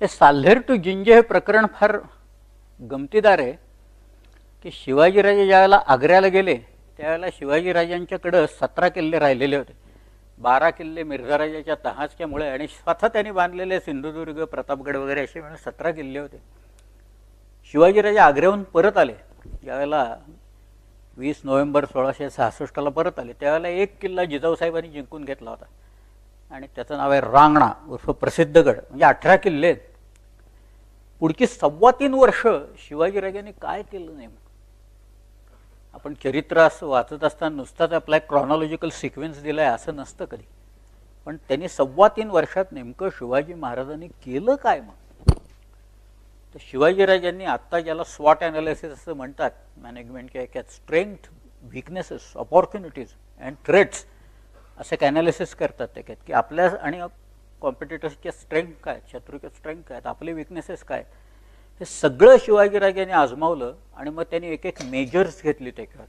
हे साल्हेर टू जिंजे हे प्रकरण फार गमतीदार आहे की शिवाजीराजे ज्यावेळेला आग्र्याला गेले त्यावेळेला शिवाजीराजांच्याकडं 17 किल्ले राहिलेले होते. 12 किल्ले मिर्झाराजाच्या तहासक्यामुळे आणि स्वतः त्यांनी बांधलेले सिंधुदुर्ग, प्रतापगड वगैरे असे मिळून 17 किल्ले होते. शिवाजीराजे आग्र्याहून परत आले ज्यावेळेला 20 नोव्हेंबर 1666ला परत आले त्यावेळेला एक किल्ला जिजाऊसाहेबांनी जिंकून घेतला होता आणि त्याचं नाव आहे रांगणा उर्फ प्रसिद्धगड. म्हणजे 18 किल्ले. पुढची 3.25 वर्ष शिवाजीराजांनी काय केलं नेमकं? आपण चरित्र असं वाचत असताना नुसताच आपला एक क्रॉनॉलॉजिकल सिक्वेन्स दिलाय असं नसतं कधी, पण त्यांनी 3.25 वर्षात नेमकं शिवाजी महाराजांनी केलं काय? मग तर शिवाजीराजांनी आत्ता ज्याला स्वॉट ॲनालिसिस असं म्हणतात मॅनेजमेंट किंवा strength, weaknesses, opportunities and threats असं एक ॲनालिसिस करतात त्याच्यात की आपल्या आणि कॉम्पिटिटर्सच्या स्ट्रेंथ काय, शत्रूच्या स्ट्रेंथ काय, आपले विकनेसेस काय, हे सगळं शिवाजीराजांनी आजमावलं आणि मग त्यांनी एक एक मेजर्स घेतली त्याच्यावर.